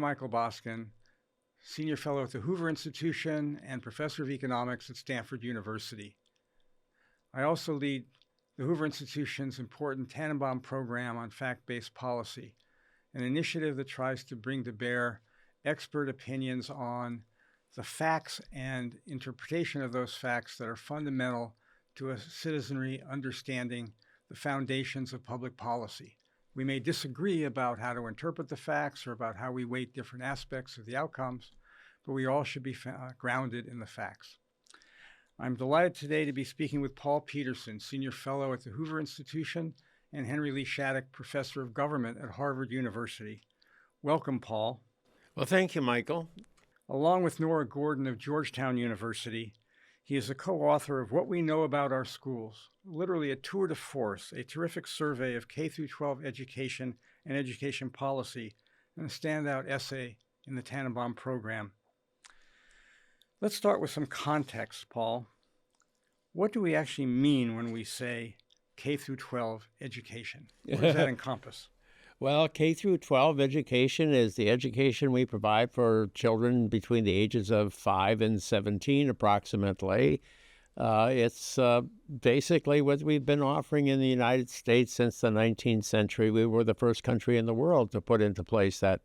I'm Michael Boskin, Senior Fellow at the Hoover Institution and Professor of Economics at Stanford University. I also lead the Hoover Institution's important Tannenbaum program on fact-based policy, an initiative that tries to bring to bear expert opinions on the facts and interpretation of those facts that are fundamental to a citizenry understanding the foundations of public policy. We may disagree about how to interpret the facts or about how we weight different aspects of the outcomes, but we all should be grounded in the facts. I'm delighted today to be speaking with Paul Peterson, Senior Fellow at the Hoover Institution, and Henry Lee Shattuck, Professor of Government at Harvard University. Welcome, Paul. Well, thank you, Michael. Along with Nora Gordon of Georgetown University, he is a co-author of What We Know About Our Schools, literally a tour de force, a terrific survey of K-12 education and education policy, and a standout essay in the Tannenbaum program. Let's start with some context, Paul. What do we actually mean when we say K-12 education? What does that encompass? Well, K-12 education is the education we provide for children between the ages of 5 and 17 approximately. It's basically what we've been offering in the United States since the 19th century. We were the first country in the world to put into place that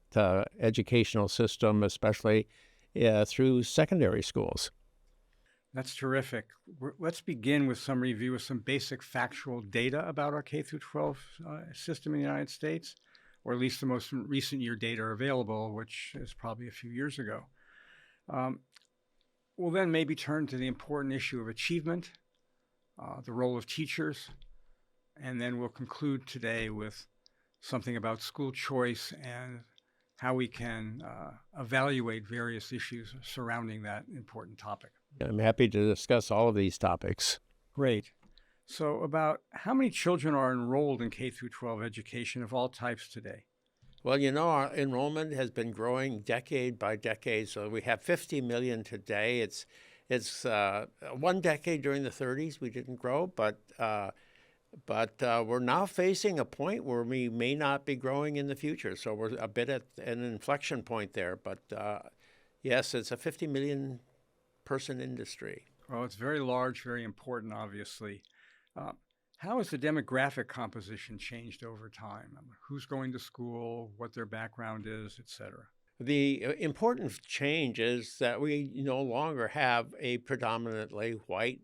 educational system, especially through secondary schools. That's terrific. Let's begin with some review of some basic factual data about our K-12 system in the United States, or at least the most recent year data available, which is probably a few years ago. We'll then maybe turn to the important issue of achievement, the role of teachers, and then we'll conclude today with something about school choice and how we can evaluate various issues surrounding that important topic. I'm happy to discuss all of these topics. Great. So about how many children are enrolled in K-12 education of all types today? Well, you know, our enrollment has been growing decade by decade. So we have 50 million today. It's one decade during the 30s we didn't grow, but we're now facing a point where we may not be growing in the future. So we're a bit at an inflection point there. But yes, it's a 50 million person industry. Well, it's very large, very important, obviously. How has the demographic composition changed over time? Who's going to school, what their background is, et cetera? The important change is that we no longer have a predominantly white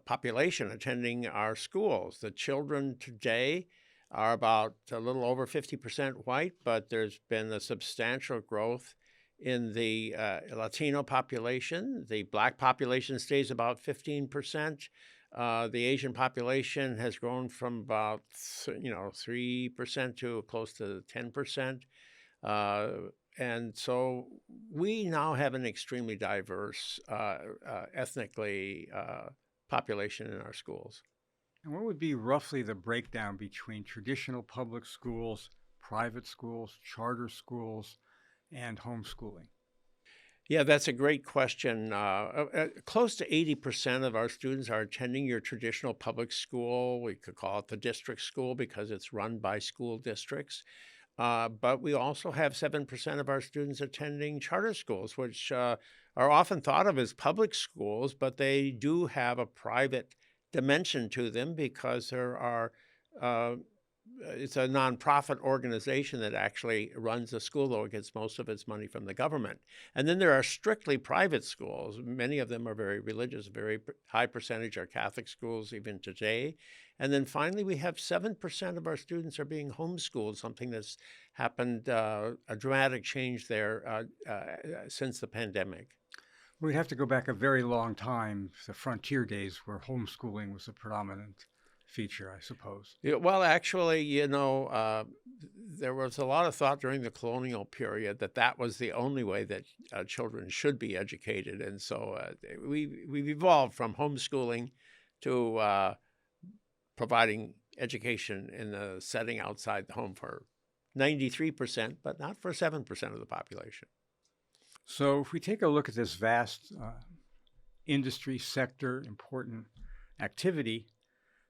population attending our schools. The children today are about a little over 50% white, but there's been a substantial growth in the Latino population. The Black population stays about 15%. The Asian population has grown from about 3% to close to 10%. And so we now have an extremely diverse ethnically population in our schools. And what would be roughly the breakdown between traditional public schools, private schools, charter schools, and homeschooling? Yeah, that's a great question. Close to 80% of our students are attending your traditional public school. We could call it the district school because it's run by school districts. But we also have 7% of our students attending charter schools, which are often thought of as public schools, but they do have a private dimension to them because there are it's a nonprofit organization that actually runs the school, though it gets most of its money from the government. And then there are strictly private schools. Many of them are very religious, very high percentage are Catholic schools even today. And then finally, we have 7% of our students are being homeschooled, something that's happened, a dramatic change there since the pandemic. We'd have to go back a very long time, the frontier days where homeschooling was a predominant feature, I suppose. Yeah, well, actually, you know, there was a lot of thought during the colonial period that was the only way that children should be educated. And so we've evolved from homeschooling to providing education in the setting outside the home for 93%, but not for 7% of the population. So if we take a look at this vast industry sector, important activity,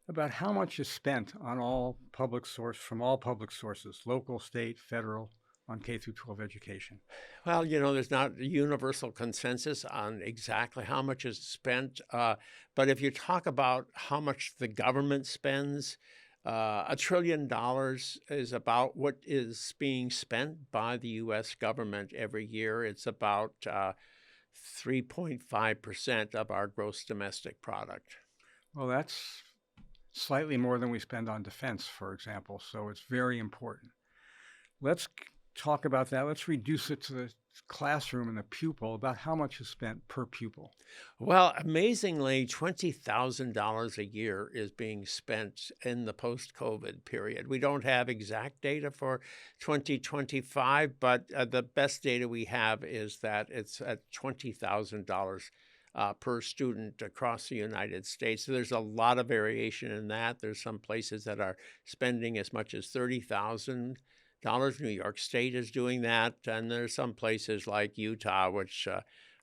about how much is spent on all public source from all public sources, local, state, federal, on K through 12 education? Well, there's not a universal consensus on exactly how much is spent. But if you talk about how much the government spends, $1 trillion is about what is being spent by the U.S. government every year. It's about 3.5% of our gross domestic product. Well, that's slightly more than we spend on defense, for example, so it's very important. Let's talk about that. Let's reduce it to the classroom and the pupil, about how much is spent per pupil. Well, amazingly, $20,000 a year is being spent in the post-COVID period. We don't have exact data for 2025, but the best data we have is that it's at $20,000 per student across the United States. So there's a lot of variation in that. There's some places that are spending as much as $30,000. New York State is doing that, and there's some places like Utah, which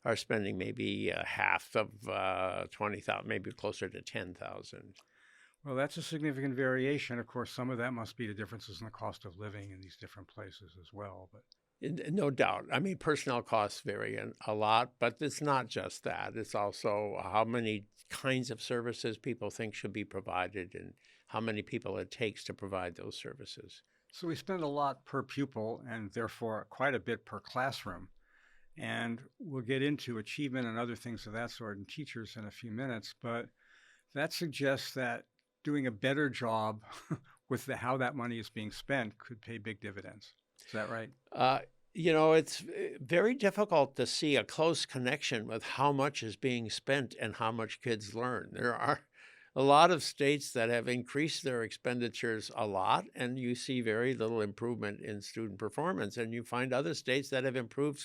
are spending maybe half of 20,000, maybe closer to 10,000. Well, that's a significant variation. Of course, some of that must be the differences in the cost of living in these different places as well. But No doubt. I mean, personnel costs vary a lot, but it's not just that. It's also how many kinds of services people think should be provided and how many people it takes to provide those services. so we spend a lot per pupil and therefore quite a bit per classroom. And we'll get into achievement and other things of that sort in teachers in a few minutes. But that suggests that doing a better job with how that money is being spent could pay big dividends. Is that right? It's very difficult to see a close connection with how much is being spent and how much kids learn. There are a lot of states that have increased their expenditures a lot, and you see very little improvement in student performance. And you find other states that have improved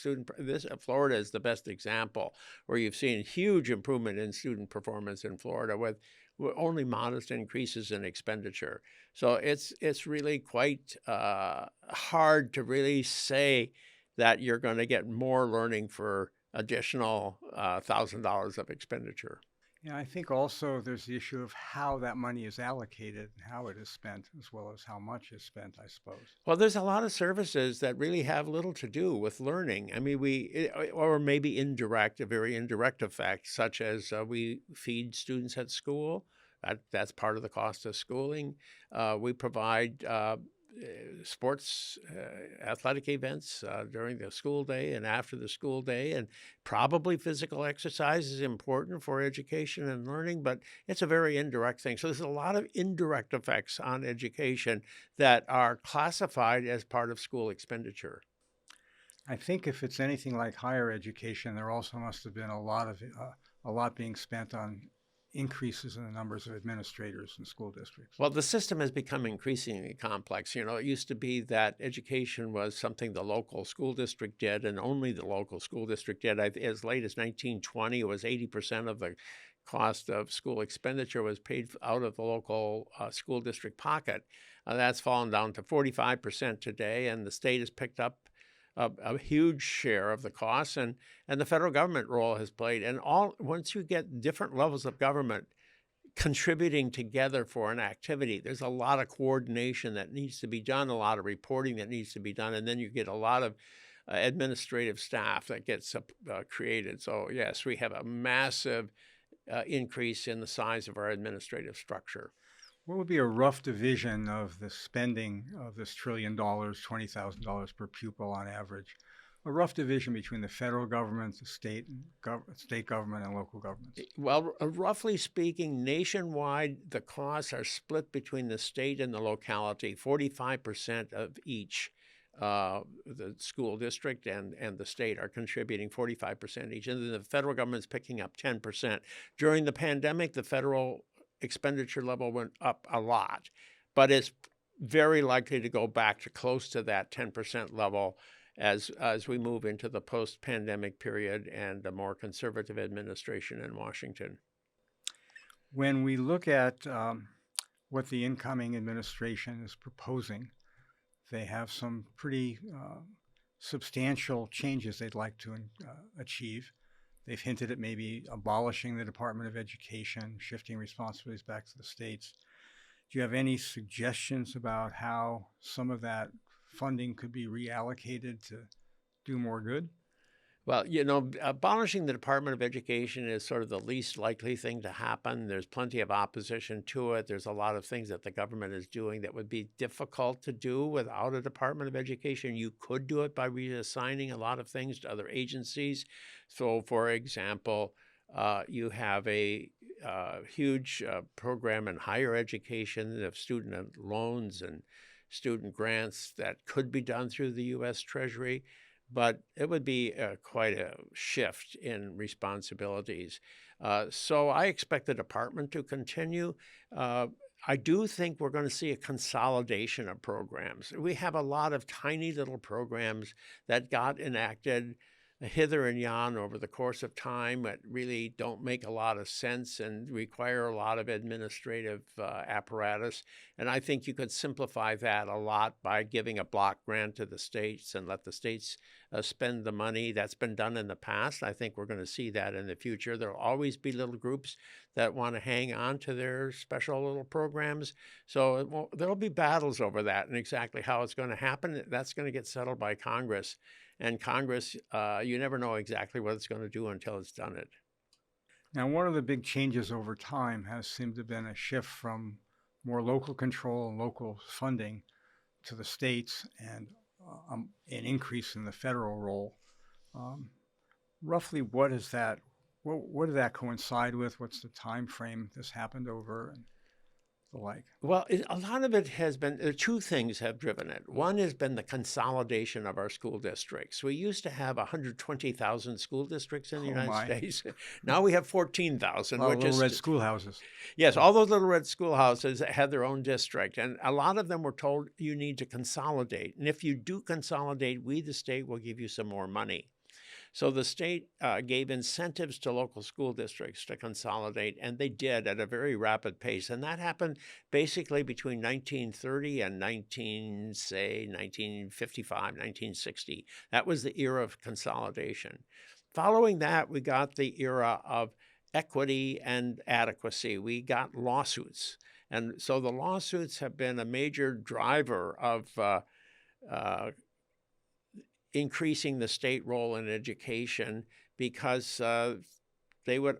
Florida is the best example, where you've seen huge improvement in student performance in Florida with only modest increases in expenditure. So it's really quite hard to really say that you're going to get more learning for additional $1,000 of expenditure. Yeah, I think also there's the issue of how that money is allocated and how it is spent, as well as how much is spent, I suppose. Well, there's a lot of services that really have little to do with learning. I mean, or maybe indirect, a very indirect effect, such as we feed students at school. That's part of the cost of schooling. We provide sports, athletic events during the school day and after the school day, and probably physical exercise is important for education and learning, but it's a very indirect thing. So there's a lot of indirect effects on education that are classified as part of school expenditure. I think if it's anything like higher education, there also must have been a lot being spent on increases in the numbers of administrators in school districts. Well, the system has become increasingly complex. It used to be that education was something the local school district did, and only the local school district did. As late as 1920, it was 80% of the cost of school expenditure was paid out of the local school district pocket. That's fallen down to 45% today, and the state has picked up a huge share of the costs, and the federal government role has played. And once you get different levels of government contributing together for an activity, there's a lot of coordination that needs to be done, a lot of reporting that needs to be done, and then you get a lot of administrative staff that gets created. So yes, we have a massive increase in the size of our administrative structure. What would be a rough division of the spending of this $1 trillion, $20,000 per pupil on average? A rough division between the federal government, the state government, and local governments? Well, roughly speaking, nationwide, the costs are split between the state and the locality, 45% of each. The school district and the state are contributing 45% each, and then the federal government's picking up 10%. During the pandemic, the federal expenditure level went up a lot, but it's very likely to go back to close to that 10% level as we move into the post-pandemic period and a more conservative administration in Washington. When we look at what the incoming administration is proposing, they have some pretty substantial changes they'd like to achieve. They've hinted at maybe abolishing the Department of Education, shifting responsibilities back to the states. Do you have any suggestions about how some of that funding could be reallocated to do more good? Well, abolishing the Department of Education is sort of the least likely thing to happen. There's plenty of opposition to it. There's a lot of things that the government is doing that would be difficult to do without a Department of Education. You could do it by reassigning a lot of things to other agencies. So, for example, you have a huge program in higher education of student loans and student grants that could be done through the U.S. Treasury. But it would be quite a shift in responsibilities. So I expect the department to continue. I do think we're going to see a consolidation of programs. We have a lot of tiny little programs that got enacted hither and yon over the course of time that really don't make a lot of sense and require a lot of administrative apparatus. And I think you could simplify that a lot by giving a block grant to the states and let the states spend the money. That's been done in the past. I think we're going to see that in the future. There'll always be little groups that want to hang on to their special little programs. So there'll be battles over that, and exactly how it's going to happen, that's going to get settled by Congress. And Congress, you never know exactly what it's going to do until it's done it. Now, one of the big changes over time has seemed to have been a shift from more local control and local funding to the states, and an increase in the federal role. Roughly, what is that? What did that coincide with? What's the time frame this happened over, and the like? Well, a lot of it has been, two things have driven it. One has been the consolidation of our school districts. We used to have 120,000 school districts in the United States. Now we have 14,000. Little red schoolhouses. Yes, all those little red schoolhouses had their own district. And a lot of them were told you need to consolidate. And if you do consolidate, we, the state, will give you some more money. So the state gave incentives to local school districts to consolidate, and they did at a very rapid pace. And that happened basically between 1930 and 1955, 1960. That was the era of consolidation. Following that, we got the era of equity and adequacy. We got lawsuits. And so the lawsuits have been a major driver of increasing the state role in education, because they would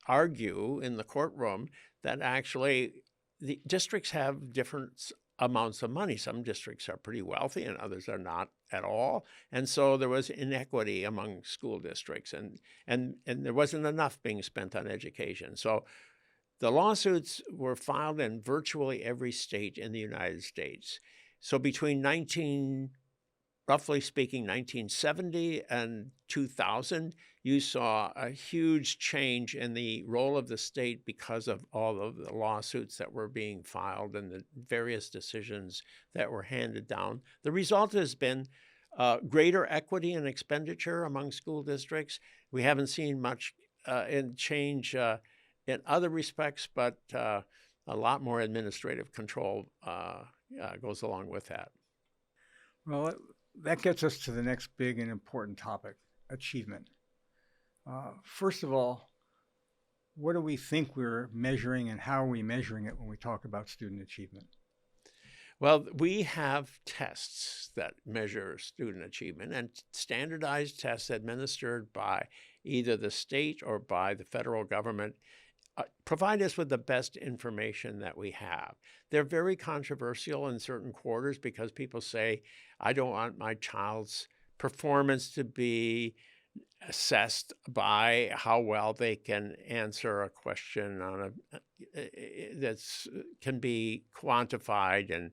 argue in the courtroom that actually the districts have different amounts of money. Some districts are pretty wealthy and others are not at all. And so there was inequity among school districts, and there wasn't enough being spent on education. So the lawsuits were filed in virtually every state in the United States. So between roughly speaking, 1970 and 2000, you saw a huge change in the role of the state because of all of the lawsuits that were being filed and the various decisions that were handed down. The result has been greater equity and expenditure among school districts. We haven't seen much in change in other respects, but a lot more administrative control goes along with that. Well, that gets us to the next big and important topic, achievement. First of all, what do we think we're measuring, and how are we measuring it when we talk about student achievement? Well, we have tests that measure student achievement, and standardized tests administered by either the state or by the federal government provide us with the best information that we have. They're very controversial in certain quarters because people say, I don't want my child's performance to be assessed by how well they can answer a question on that can be quantified, and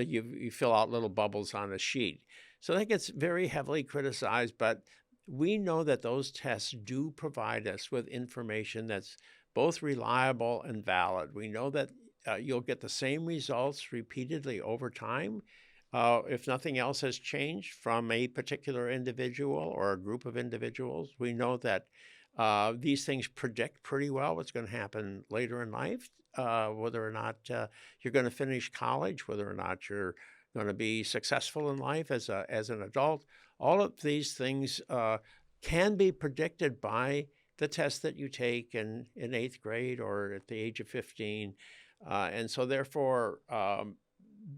you fill out little bubbles on a sheet. So that gets very heavily criticized, but we know that those tests do provide us with information that's both reliable and valid. We know that you'll get the same results repeatedly over time. If nothing else has changed from a particular individual or a group of individuals, we know that these things predict pretty well what's going to happen later in life, whether or not you're going to finish college, whether or not you're going to be successful in life as an adult. All of these things can be predicted by the test that you take in 8th grade or at the age of 15. And so therefore,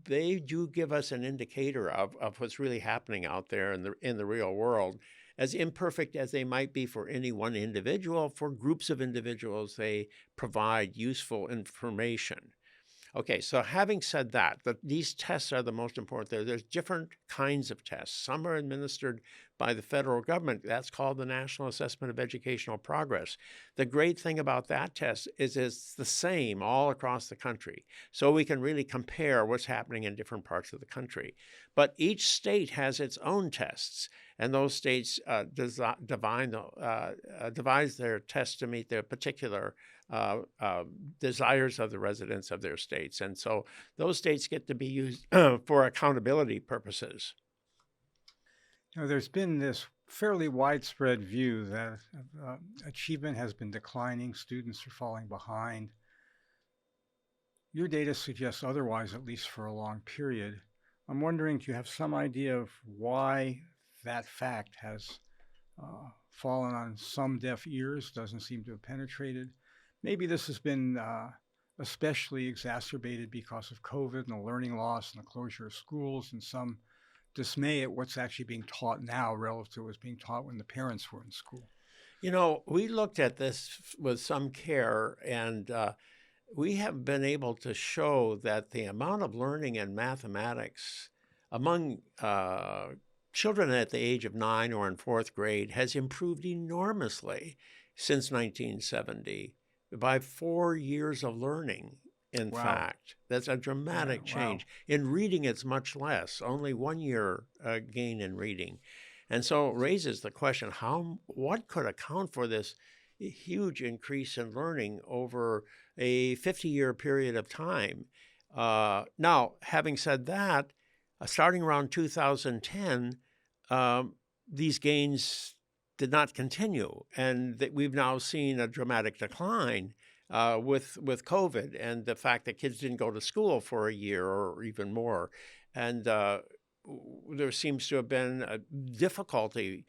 they do give us an indicator of what's really happening out there in the real world. As imperfect as they might be for any one individual, for groups of individuals, they provide useful information. Okay, so having said that, these tests are the most important. There's different kinds of tests. Some are administered by the federal government. That's called the National Assessment of Educational Progress. The great thing about that test is it's the same all across the country. So we can really compare what's happening in different parts of the country. But each state has its own tests, and those states devise their tests to meet their particular desires of the residents of their states. And so those states get to be used for accountability purposes. There's been this fairly widespread view that achievement has been declining, students are falling behind. Your data suggests otherwise, at least for a long period. I'm wondering, do you have some idea of why that fact has fallen on some deaf ears, doesn't seem to have penetrated? Maybe this has been especially exacerbated because of COVID and the learning loss and the closure of schools and some dismay at what's actually being taught now relative to what was being taught when the parents were in school. We looked at this with some care, and we have been able to show that the amount of learning in mathematics among children at the age of 9 or in 4th grade has improved enormously since 1970 by 4 years of learning. In fact, that's a dramatic change. In reading, it's much less, only 1 year gain in reading. And so it raises the question, what could account for this huge increase in learning over a 50-year period of time? Now, having said that, starting around 2010, these gains did not continue, and that we've now seen a dramatic decline with COVID and the fact that kids didn't go to school for a year or even more. And there seems to have been a difficulty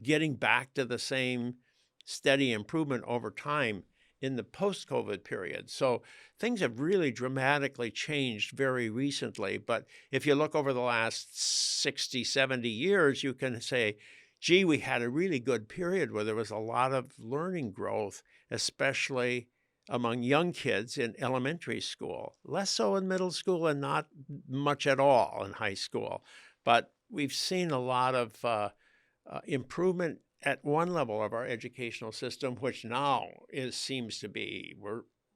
getting back to the same steady improvement over time in the post-COVID period. So things have really dramatically changed very recently. But if you look over the last 60, 70 years, you can say, gee, we had a really good period where there was a lot of learning growth, especially among young kids in elementary school, less so in middle school and not much at all in high school. But we've seen a lot of improvement at one level of our educational system, which now seems to be,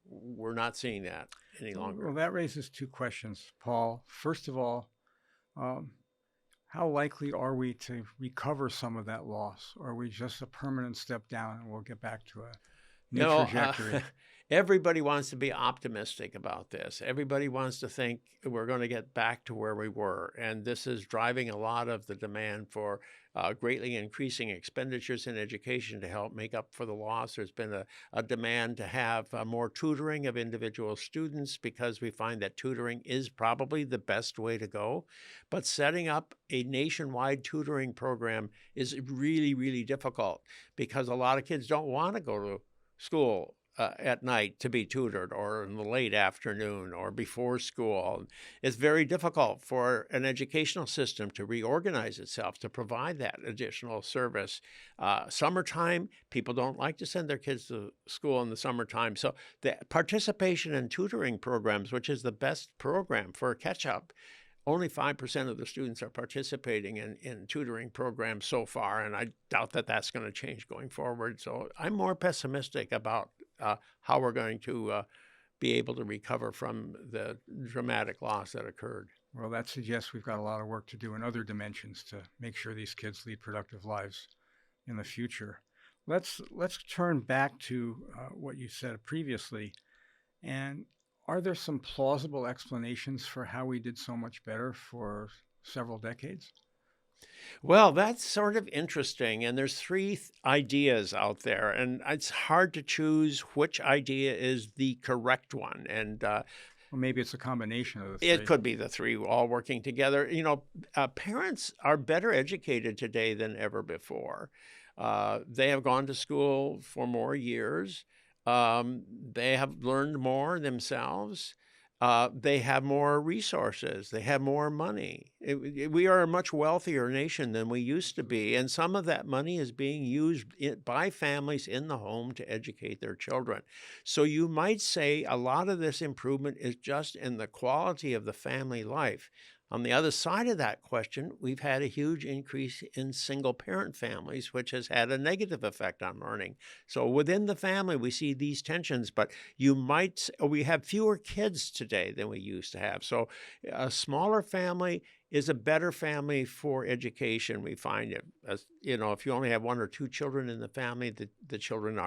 we're not seeing that any longer. Well, that raises two questions, Paul. First of all, how likely are we to recover some of that loss? Or are we just a permanent step down and we'll get back to a new trajectory? Everybody wants to be optimistic about this. Everybody wants to think we're going to get back to where we were. And this is driving a lot of the demand for greatly increasing expenditures in education to help make up for the loss. There's been a demand to have more tutoring of individual students because we find that tutoring is probably the best way to go. But setting up a nationwide tutoring program is really, really difficult because a lot of kids don't want to go to school at night to be tutored, or in the late afternoon, or before school. It's very difficult for an educational system to reorganize itself to provide that additional service. Summertime, people don't like to send their kids to school in the summertime. So the participation in tutoring programs, which is the best program for catch-up, only 5% of the students are participating in tutoring programs so far, and I doubt that that's going to change going forward. So I'm more pessimistic about how we're going to be able to recover from the dramatic loss that occurred. Well, that suggests we've got a lot of work to do in other dimensions to make sure these kids lead productive lives in the future. Let's turn back to what you said previously. And are there some plausible explanations for how we did so much better for several decades? Well, that's sort of interesting. And there's three ideas out there, and it's hard to choose which idea is the correct one. And Well, maybe it's a combination of the three. it could be the three all working together. Parents are better educated today than ever before. They have gone to school for more years. They have learned more themselves. They have more resources. They have more money. We are a much wealthier nation than we used to be, and some of that money is being used by families in the home to educate their children. So you might say a lot of this improvement is just in the quality of the family life. On the other side of that question, we've had a huge increase in single-parent families, which has had a negative effect on learning. So within the family, we see these tensions, but we have fewer kids today than we used to have. So a smaller family is a better family for education. We find it, if you only have one or two children in the family, the children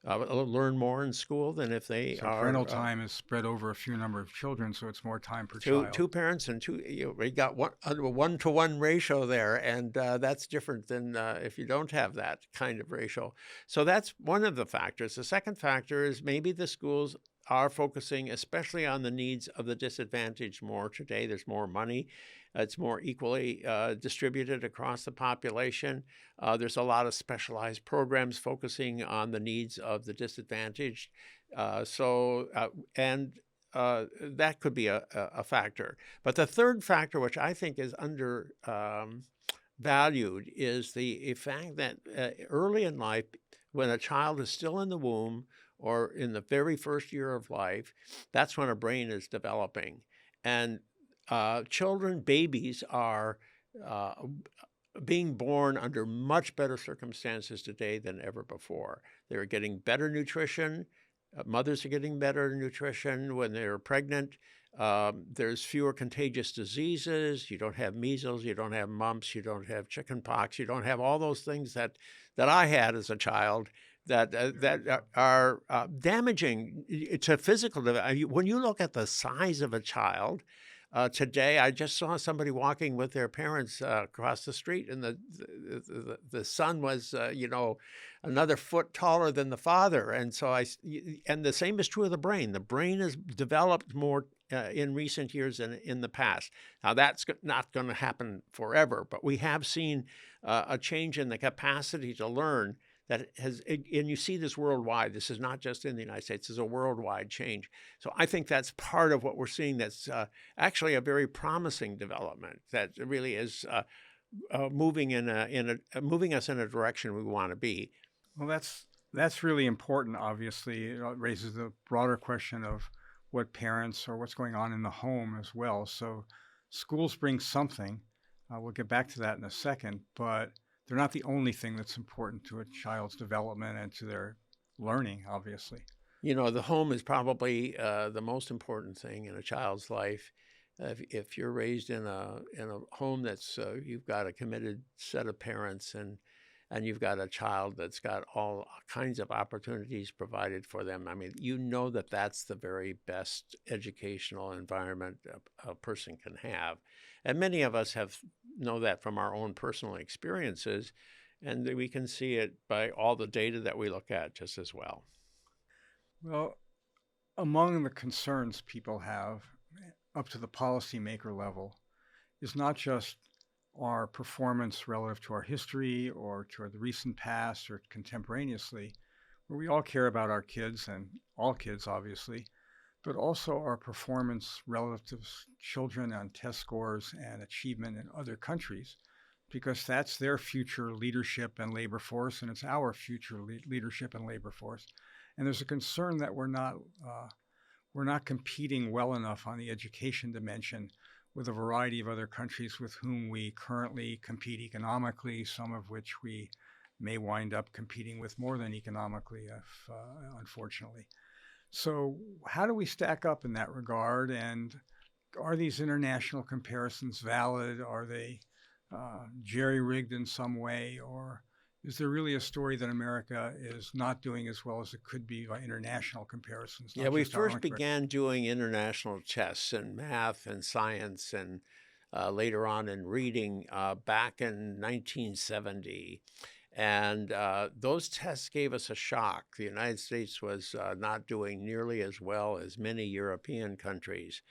learn more in school than if they So are parental time is spread over a few number of children, so it's more time per two child. two parents and two. We got a 1-to-1 ratio there, and that's different than if you don't have that kind of ratio. So that's one of the factors. The second factor is maybe the schools are focusing especially on the needs of the disadvantaged more today. There's more money. It's more equally distributed across the population. There's a lot of specialized programs focusing on the needs of the disadvantaged. And that could be a factor. But the third factor, which I think is valued, is the fact that early in life, when a child is still in the womb or in the very first year of life, that's when a brain is developing. And babies are uh, being born under much better circumstances today than ever before. They're getting better nutrition. Mothers are getting better nutrition when they're pregnant. There's fewer contagious diseases. You don't have measles. You don't have mumps. You don't have chicken pox. You don't have all those things that I had as a child that are damaging to physical development. When you look at the size of a child, today, I just saw somebody walking with their parents across the street, and the son was, another foot taller than the father, and and the same is true of the brain. The brain has developed more in recent years than in the past. Now, that's not going to happen forever, but we have seen a change in the capacity to learn that and you see this worldwide. This is not just in the United States. It's a worldwide change. So I think that's part of what we're seeing. That's actually a very promising development that really is moving moving us in a direction we want to be. Well, that's really important. Obviously, it raises the broader question of what parents or what's going on in the home as well. So schools bring something. We'll get back to that in a second, but they're not the only thing that's important to a child's development and to their learning, obviously. The home is probably the most important thing in a child's life. If you're raised in a home that's you've got a committed set of parents and you've got a child that's got all kinds of opportunities provided for them. I mean, that's the very best educational environment a person can have. And many of us know that from our own personal experiences, and we can see it by all the data that we look at just as well. Well, among the concerns people have up to the policymaker level is not just our performance relative to our history or to the recent past or contemporaneously, where we all care about our kids and all kids, obviously, but also our performance relative to children on test scores and achievement in other countries, because that's their future leadership and labor force, and it's our future leadership and labor force. And there's a concern that we're not competing well enough on the education dimension with a variety of other countries with whom we currently compete economically, some of which we may wind up competing with more than economically, unfortunately. So how do we stack up in that regard? And are these international comparisons valid? Are they jerry-rigged in some way? Or is there really a story that America is not doing as well as it could be by international comparisons? Yeah, we first began doing international tests in math and science and later on in reading back in 1970. And those tests gave us a shock. The United States was not doing nearly as well as many European countries.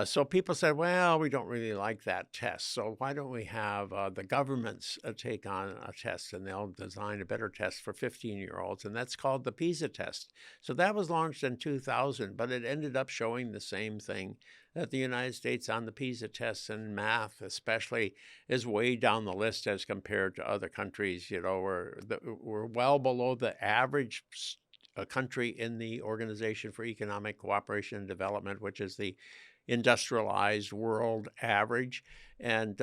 So people said, well, we don't really like that test. So why don't we have the governments take on a test, and they'll design a better test for 15-year-olds, and that's called the PISA test. So that was launched in 2000, but it ended up showing the same thing, that the United States on the PISA tests and math especially is way down the list as compared to other countries. We're well below the average country in the Organization for Economic Cooperation and Development, which is the industrialized world average. And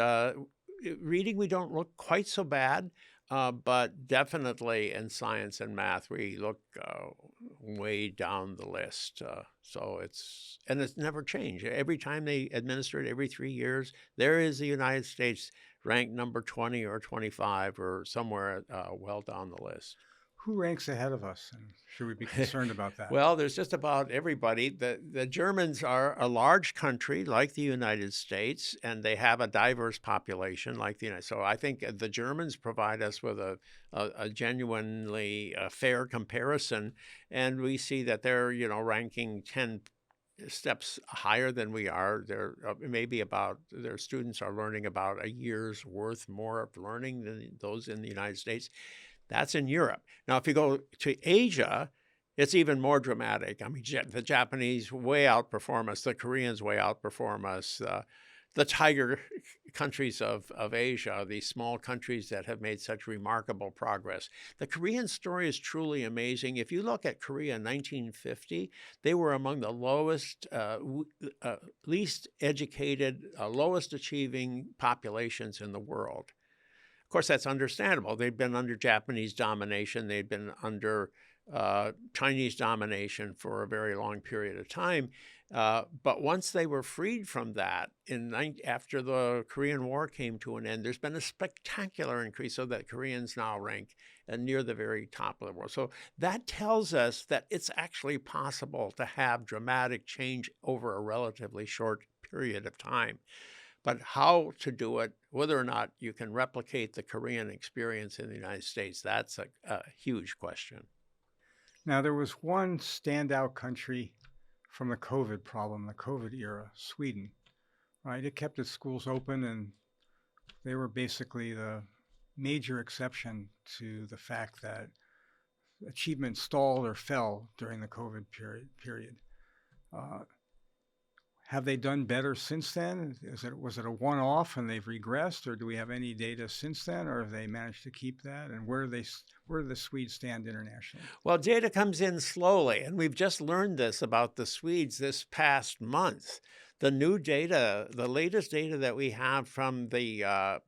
reading, we don't look quite so bad, but definitely in science and math, we look way down the list. It's never changed. Every time they administer it, every 3 years, there is the United States ranked number 20 or 25 or somewhere well down the list. Who ranks ahead of us, and should we be concerned about that? Well, there's just about everybody. The Germans are a large country like the United States, and they have a diverse population like the United States. So I think the Germans provide us with a genuinely fair comparison, and we see that they're ranking 10 steps higher than we are. They're their students are learning about a year's worth more of learning than those in the United States. That's in Europe. Now, if you go to Asia, it's even more dramatic. I mean, the Japanese way outperform us. The Koreans way outperform us. The tiger countries of Asia, these small countries that have made such remarkable progress. The Korean story is truly amazing. If you look at Korea in 1950, they were among the lowest, least educated, lowest achieving populations in the world. Of course, that's understandable. They'd been under Japanese domination. They'd been under Chinese domination for a very long period of time. But once they were freed from that, after the Korean War came to an end, there's been a spectacular increase so that Koreans now rank near the very top of the world. So that tells us that it's actually possible to have dramatic change over a relatively short period of time. But how to do it, whether or not you can replicate the Korean experience in the United States, that's a huge question. Now, there was one standout country from the COVID problem, the COVID era, Sweden, right? It kept its schools open, and they were basically the major exception to the fact that achievement stalled or fell during the COVID period. Have they done better since then? Was it a one-off and they've regressed, or do we have any data since then, or have they managed to keep that? And where do the Swedes stand internationally? Well, data comes in slowly, and we've just learned this about the Swedes this past month. The new data, the latest data that we have from the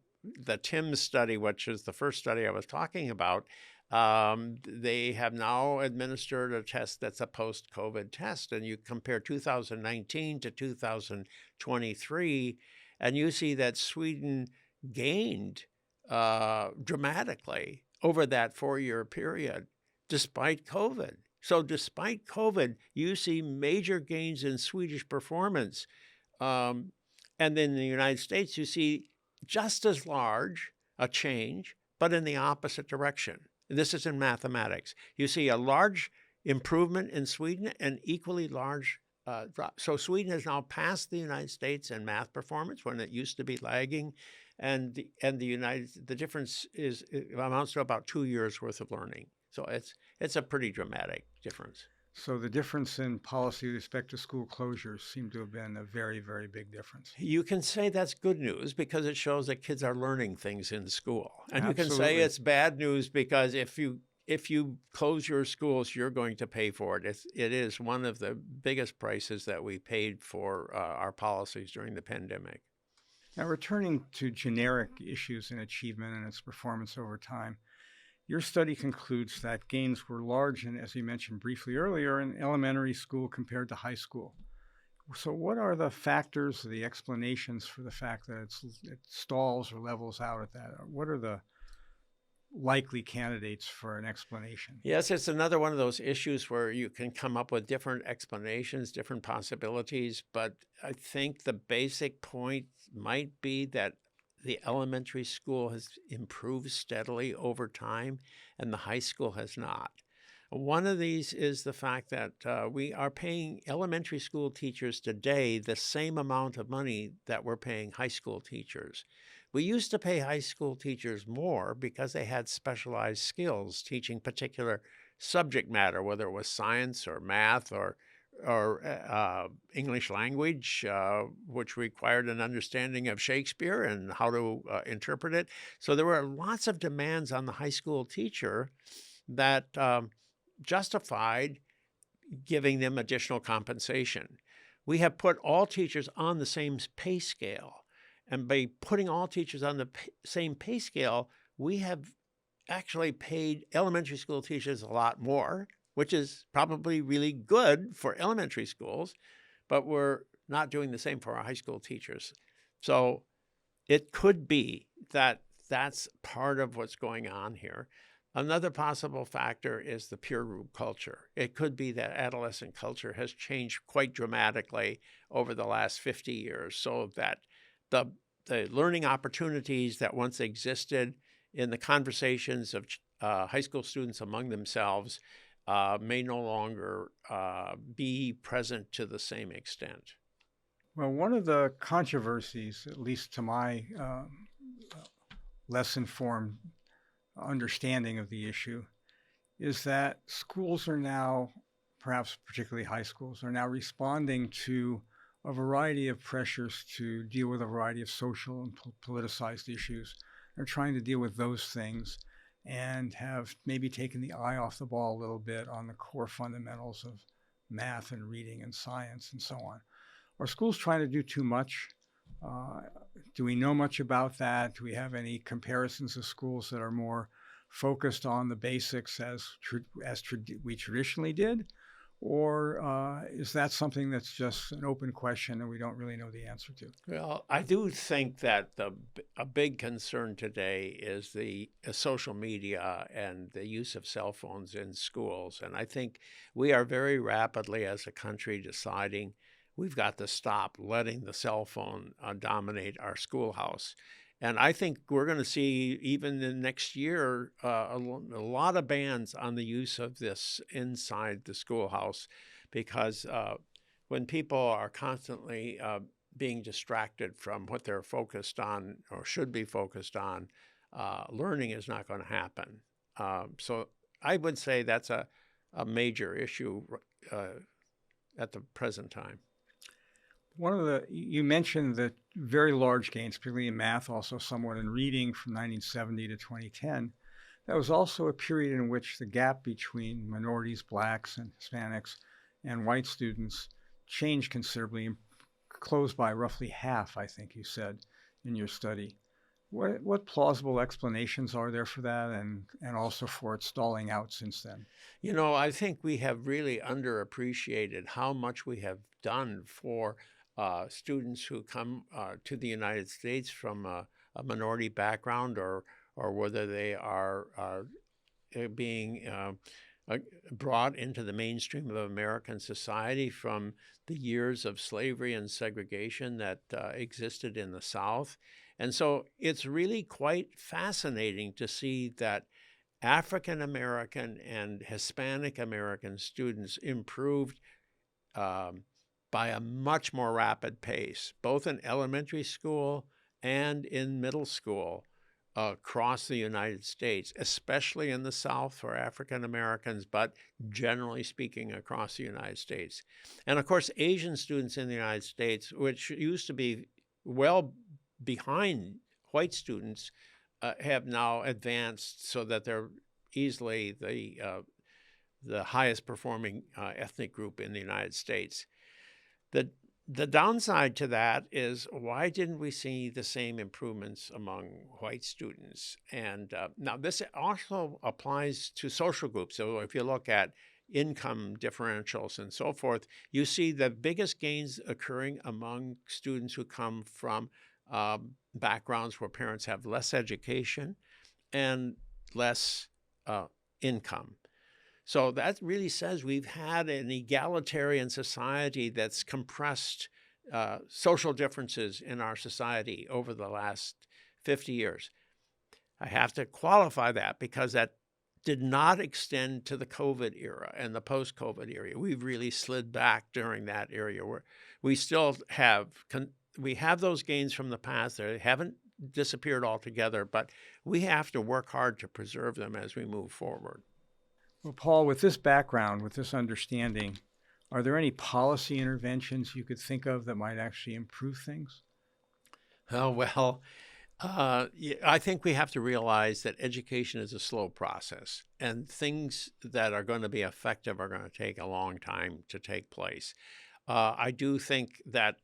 TIMS study, which is the first study I was talking about, they have now administered a test that's a post-COVID test, and you compare 2019 to 2023, and you see that Sweden gained dramatically over that 4-year period, despite COVID. So despite COVID, you see major gains in Swedish performance. And then in the United States, you see just as large a change, but in the opposite direction. This is in mathematics. You see a large improvement in Sweden and equally large drop. So Sweden has now passed the United States in math performance when it used to be lagging, and the difference amounts to about 2 years worth of learning. So it's a pretty dramatic difference. So the difference in policy with respect to school closures seemed to have been a very, very big difference. You can say that's good news because it shows that kids are learning things in school. And Absolutely. You can say it's bad news because if you close your schools, you're going to pay for it. It is one of the biggest prices that we paid for our policies during the pandemic. Now, returning to generic issues in achievement and its performance over time, your study concludes that gains were large, and as you mentioned briefly earlier, in elementary school compared to high school. So what are the factors, the explanations for the fact that it stalls or levels out at that? What are the likely candidates for an explanation? Yes, it's another one of those issues where you can come up with different explanations, different possibilities, but I think the basic point might be that the elementary school has improved steadily over time, and the high school has not. One of these is the fact that we are paying elementary school teachers today the same amount of money that we're paying high school teachers. We used to pay high school teachers more because they had specialized skills teaching particular subject matter, whether it was science or math or English language, which required an understanding of Shakespeare and how to interpret it. So there were lots of demands on the high school teacher that justified giving them additional compensation. We have put all teachers on the same pay scale. And by putting all teachers on the same pay scale, we have actually paid elementary school teachers a lot more, which is probably really good for elementary schools, but we're not doing the same for our high school teachers. So it could be that that's part of what's going on here. Another possible factor is the peer group culture. It could be that adolescent culture has changed quite dramatically over the last 50 years, so that the learning opportunities that once existed in the conversations of high school students among themselves may no longer be present to the same extent. Well, one of the controversies, at least to my less informed understanding of the issue, is that schools are now, perhaps particularly high schools, are now responding to a variety of pressures to deal with a variety of social and politicized issues. They're trying to deal with those things and have maybe taken the eye off the ball a little bit on the core fundamentals of math and reading and science and so on. Are schools trying to do too much? Do we know much about that? Do we have any comparisons of schools that are more focused on the basics as we traditionally did? Or is that something that's just an open question and we don't really know the answer to? Well, I do think that a big concern today is the social media and the use of cell phones in schools. And I think we are very rapidly as a country deciding we've got to stop letting the cell phone dominate our schoolhouse. And I think we're going to see, even in next year, a lot of bans on the use of this inside the schoolhouse, because when people are constantly being distracted from what they're focused on or should be focused on, learning is not going to happen. So I would say that's a major issue at the present time. You mentioned the very large gains, particularly in math, also somewhat in reading from 1970 to 2010. That was also a period in which the gap between minorities, blacks and Hispanics, and white students changed considerably, closed by roughly half, I think you said, in your study. What plausible explanations are there for that, and also for it stalling out since then? You know, I think we have really underappreciated how much we have done for students who come to the United States from a minority background, or whether they are being brought into the mainstream of American society from the years of slavery and segregation that existed in the South. And so it's really quite fascinating to see that African American and Hispanic American students improved by a much more rapid pace, both in elementary school and in middle school across the United States, especially in the South for African Americans, but generally speaking across the United States. And of course, Asian students in the United States, which used to be well behind white students, have now advanced so that they're easily the highest performing ethnic group in the United States. The downside to that is, why didn't we see the same improvements among white students? And now this also applies to social groups. So if you look at income differentials and so forth, you see the biggest gains occurring among students who come from backgrounds where parents have less education and less income. So that really says we've had an egalitarian society that's compressed social differences in our society over the last 50 years. I have to qualify that because that did not extend to the COVID era and the post-COVID era. We've really slid back during that area where we still have we have those gains from the past. They haven't disappeared altogether, but we have to work hard to preserve them as we move forward. Well, Paul, with this background, with this understanding, are there any policy interventions you could think of that might actually improve things? Oh, well, I think we have to realize that education is a slow process, and things that are going to be effective are going to take a long time to take place. I do think that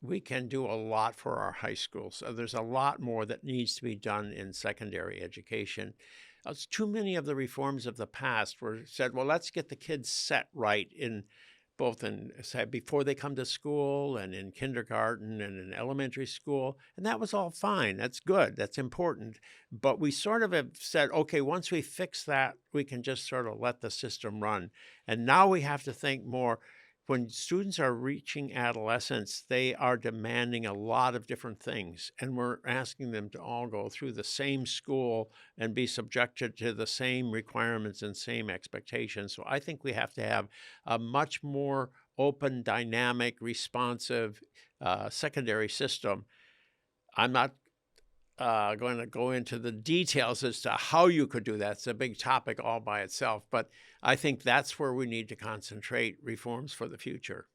we can do a lot for our high schools. So there's a lot more that needs to be done in secondary education. Too many of the reforms of the past were said, well, let's get the kids set right in both in before they come to school and in kindergarten and in elementary school. And that was all fine. That's good. That's important. But we sort of have said, okay, once we fix that, we can just sort of let the system run. And now we have to think more. When students are reaching adolescence, they are demanding a lot of different things, and we're asking them to all go through the same school and be subjected to the same requirements and same expectations. So I think we have to have a much more open, dynamic, responsive secondary system. I'm not going to go into the details as to how you could do that. It's a big topic all by itself, but I think that's where we need to concentrate reforms for the future.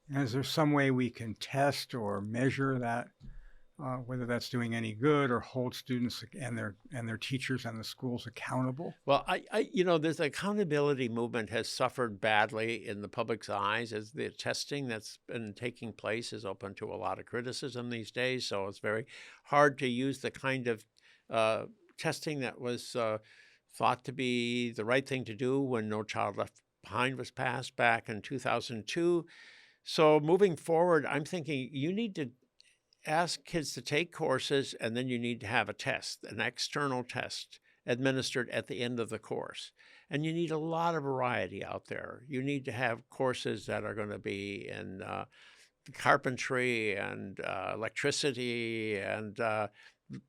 And is there some way we can test or measure that, whether that's doing any good or hold students and their teachers and the schools accountable? Well, this accountability movement has suffered badly in the public's eyes as the testing that's been taking place is open to a lot of criticism these days. So it's very hard to use the kind of testing that was thought to be the right thing to do when No Child Left Behind was passed back in 2002. So moving forward, I'm thinking you need to ask kids to take courses, and then you need to have a test, an external test administered at the end of the course. And you need a lot of variety out there. You need to have courses that are going to be in carpentry and electricity and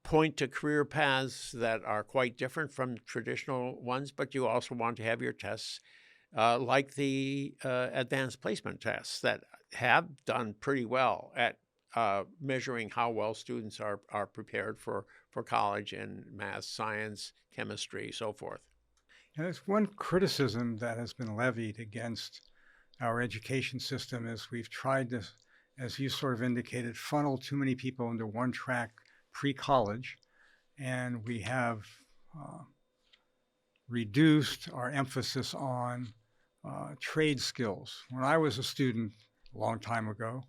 point to career paths that are quite different from traditional ones, but you also want to have your tests like the advanced placement tests that have done pretty well at measuring how well students are prepared for college in math, science, chemistry, so forth. And there's one criticism that has been levied against our education system is we've tried to, as you sort of indicated, funnel too many people into one track pre-college, and we have reduced our emphasis on trade skills. When I was a student a long time ago,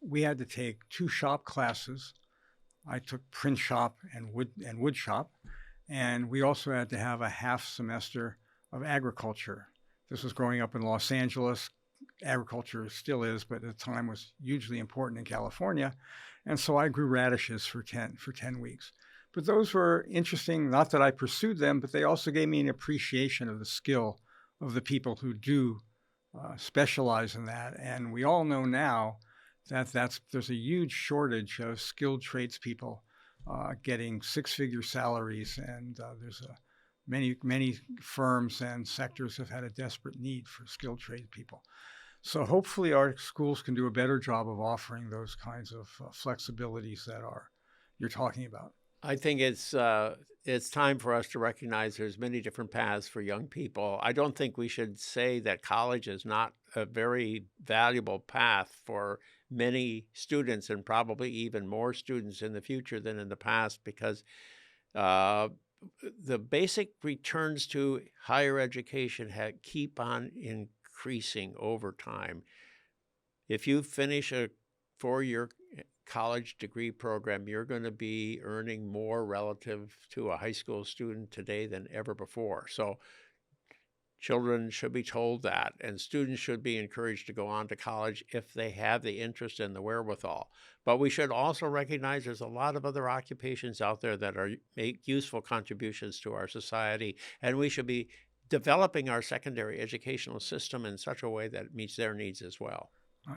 we had to take 2 shop classes. I took print shop and wood shop, and we also had to have a half semester of agriculture. This was growing up in Los Angeles. Agriculture still is, but at the time was hugely important in California. And so I grew radishes for 10 weeks. But those were interesting, not that I pursued them, but they also gave me an appreciation of the skill of the people who do specialize in that. And we all know now that there's a huge shortage of skilled tradespeople getting 6-figure salaries, and there's many firms and sectors have had a desperate need for skilled tradespeople. So hopefully our schools can do a better job of offering those kinds of flexibilities that you're talking about. I think it's time for us to recognize there's many different paths for young people. I don't think we should say that college is not a very valuable path for many students, and probably even more students in the future than in the past, because the basic returns to higher education keep on increasing over time. If you finish a 4-year college degree program, you're going to be earning more relative to a high school student today than ever before. So children should be told that, and students should be encouraged to go on to college if they have the interest and the wherewithal. But we should also recognize there's a lot of other occupations out there that make useful contributions to our society, and we should be developing our secondary educational system in such a way that it meets their needs as well.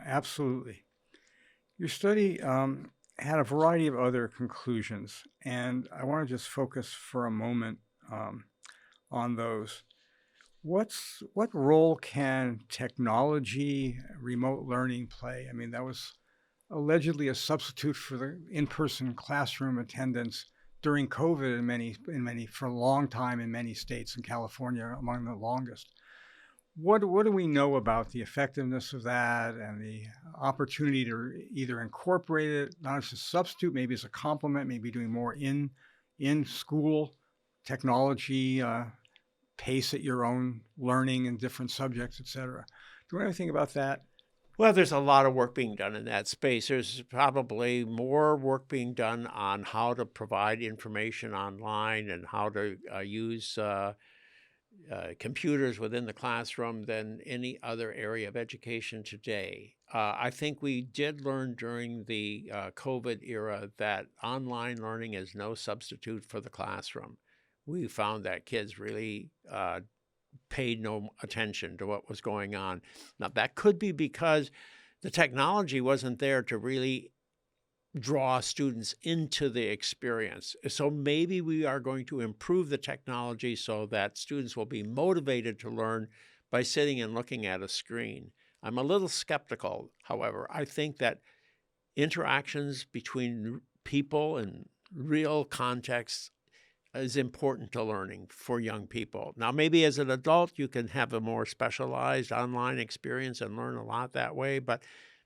Absolutely. Your study had a variety of other conclusions, and I want to just focus for a moment um, on those. What role can technology, remote learning play? I mean, that was allegedly a substitute for the in-person classroom attendance during COVID in many for a long time in many states, in California among the longest. What do we know about the effectiveness of that and the opportunity to either incorporate it, not as a substitute, maybe as a complement, maybe doing more in school technology, pace at your own learning in different subjects, et cetera. Do you know anything about that? Well, there's a lot of work being done in that space. There's probably more work being done on how to provide information online and how to use computers within the classroom than any other area of education today. I think we did learn during the COVID era that online learning is no substitute for the classroom. We found that kids really paid no attention to what was going on. Now, that could be because the technology wasn't there to really draw students into the experience. So maybe we are going to improve the technology so that students will be motivated to learn by sitting and looking at a screen. I'm a little skeptical, however. I think that interactions between people in real contexts is important to learning for young people. Now, maybe as an adult, you can have a more specialized online experience and learn a lot that way, but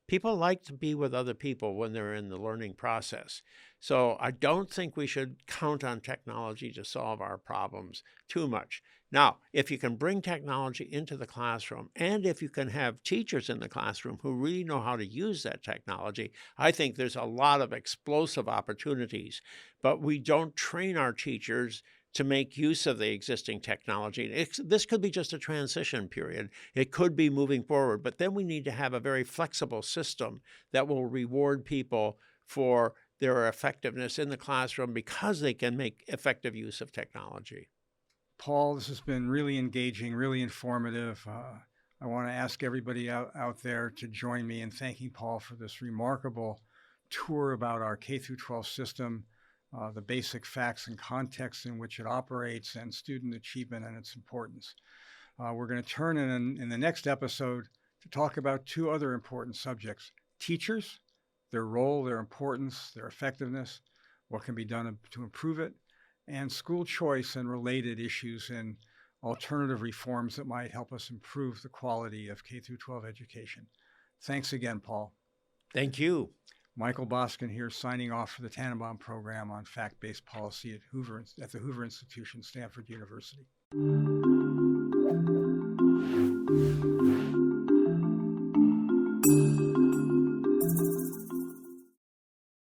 people like to be with other people when they're in the learning process. So I don't think we should count on technology to solve our problems too much. Now, if you can bring technology into the classroom and if you can have teachers in the classroom who really know how to use that technology, I think there's a lot of explosive opportunities. But we don't train our teachers to make use of the existing technology. This could be just a transition period. It could be moving forward, but then we need to have a very flexible system that will reward people for their effectiveness in the classroom because they can make effective use of technology. Paul, this has been really engaging, really informative. I want to ask everybody out there to join me in thanking Paul for this remarkable tour about our K through 12 system, the basic facts and context in which it operates, and student achievement and its importance. We're going to turn in the next episode to talk about two other important subjects: teachers, their role, their importance, their effectiveness, what can be done to improve it, and school choice and related issues and alternative reforms that might help us improve the quality of K through 12 education. Thanks again, Paul. Thank you. Michael Boskin here, signing off for the Tannenbaum Program on Fact-Based Policy at the Hoover Institution, Stanford University.